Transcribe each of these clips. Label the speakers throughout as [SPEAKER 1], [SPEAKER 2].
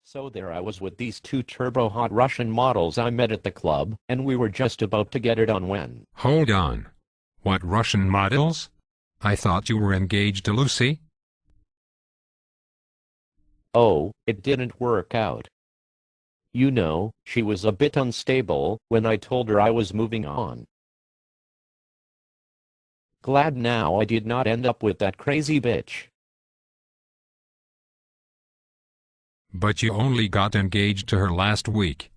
[SPEAKER 1] So there I was with these two turbo-hot Russian models I met at the club, and we were just about to get it on when...
[SPEAKER 2] Hold on. What Russian models? I thought you were engaged to Lucy?
[SPEAKER 1] Oh, it didn't work out. You know, she was a bit unstable when I told her I was moving on. Glad now I did not end up with that crazy bitch.
[SPEAKER 2] But you only got engaged to her last week.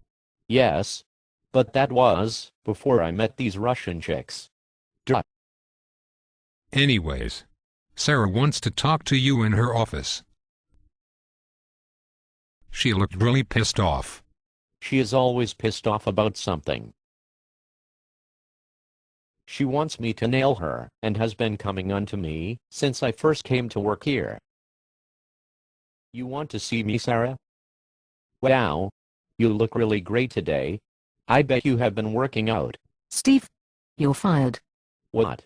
[SPEAKER 1] Yes, but that was before I met these Russian chicks. Duh.
[SPEAKER 2] Anyways, Sarah wants to talk to you in her office. She looked really pissed off.
[SPEAKER 1] She is always pissed off about something. She wants me to nail her, and has been coming on to me since I first came to work here. You want to see me, Sarah? Wow. You look really great today. I bet you have been working out.
[SPEAKER 3] Steve, you're fired.
[SPEAKER 1] What?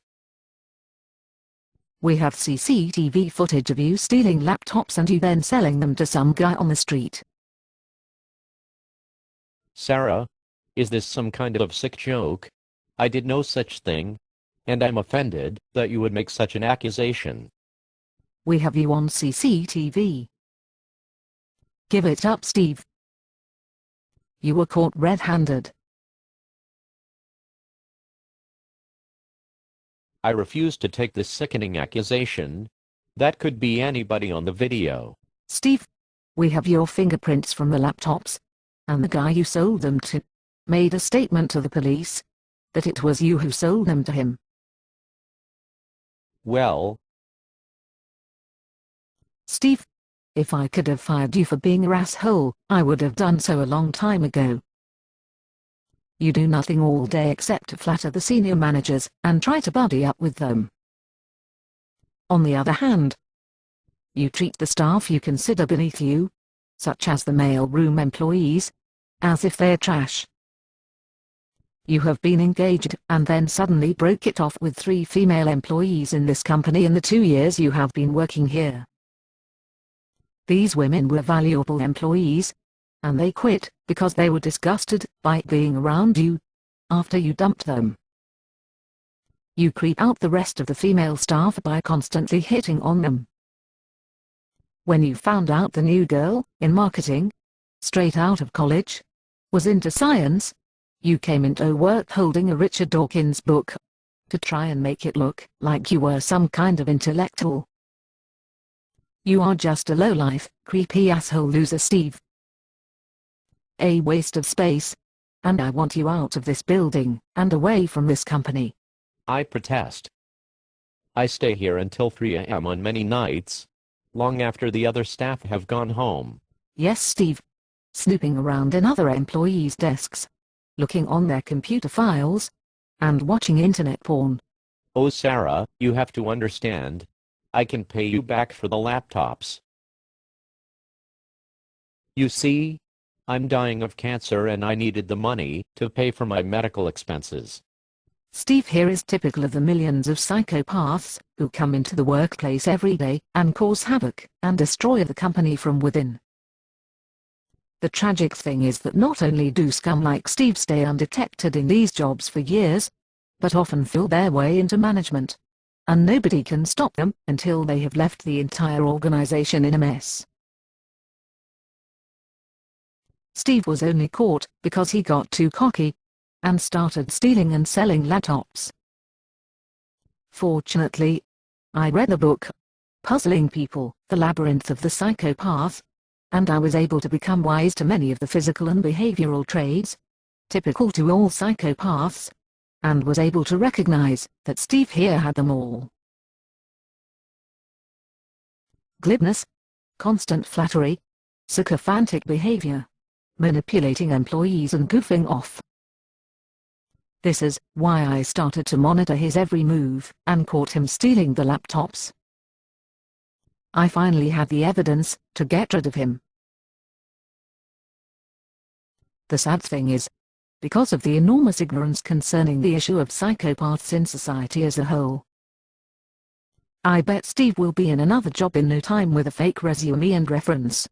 [SPEAKER 3] We have CCTV footage of you stealing laptops and you then selling them to some guy on the street.
[SPEAKER 1] Sarah, is this some kind of sick joke? I did no such thing, and I'm offended that you would make such an accusation.
[SPEAKER 3] We have you on CCTV. Give it up, Steve. You were caught red-handed.
[SPEAKER 1] I refuse to take this sickening accusation. That could be anybody on the video.
[SPEAKER 3] Steve, we have your fingerprints from the laptops, and the guy you sold them to made a statement to the police that it was you who sold them to him.
[SPEAKER 1] Well,
[SPEAKER 3] Steve, if I could have fired you for being an asshole, I would have done so a long time ago. You do nothing all day except to flatter the senior managers and try to buddy up with them. On the other hand, you treat the staff you consider beneath you, such as the mailroom employees, as if they're trash. You have been engaged and then suddenly broke it off with 3 female employees in this company in the 2 years you have been working here. These women were valuable employees, and they quit because they were disgusted by being around you after you dumped them. You creep out the rest of the female staff by constantly hitting on them. When you found out the new girl, in marketing, straight out of college, was into science, you came into work holding a Richard Dawkins book to try and make it look like you were some kind of intellectual. You are just a lowlife, creepy asshole loser, Steve. A waste of space, and I want you out of this building and away from this company.
[SPEAKER 1] I protest. I stay here until 3 a.m. on many nights, long after the other staff have gone home.
[SPEAKER 3] Yes, Steve. Snooping around in other employees' desks, looking on their computer files, and watching internet porn.
[SPEAKER 1] Oh, Sarah, you have to understand. I can pay you back for the laptops. You see, I'm dying of cancer and I needed the money to pay for my medical expenses.
[SPEAKER 3] Steve here is typical of the millions of psychopaths who come into the workplace every day and cause havoc and destroy the company from within. The tragic thing is that not only do scum like Steve stay undetected in these jobs for years, but often fill their way into management, and nobody can stop them until they have left the entire organization in a mess. Steve was only caught because he got too cocky and started stealing and selling laptops. Fortunately, I read the book, Puzzling People, The Labyrinth of the Psychopath, and I was able to become wise to many of the physical and behavioral traits typical to all psychopaths, and was able to recognize that Steve here had them all. Glibness, constant flattery, sycophantic behavior, manipulating employees and goofing off. This is why I started to monitor his every move and caught him stealing the laptops. I finally had the evidence to get rid of him. The sad thing is, because of the enormous ignorance concerning the issue of psychopaths in society as a whole, I bet Steve will be in another job in no time with a fake resume and reference.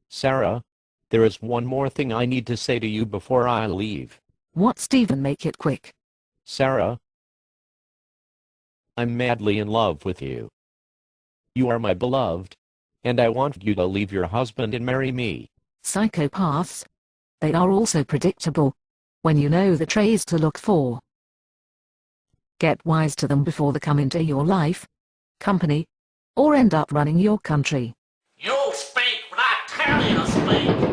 [SPEAKER 1] Sarah, There is one more thing I need to say to you before I leave.
[SPEAKER 3] What, Stephen? Make it quick.
[SPEAKER 1] Sarah, I'm madly in love with you. You are my beloved, and I want you to leave your husband and marry me.
[SPEAKER 3] Psychopaths. They are also predictable. When you know the traits to look for. Get wise to them before they come into your life, company, or end up running your country.
[SPEAKER 4] You speak when I tell you to speak.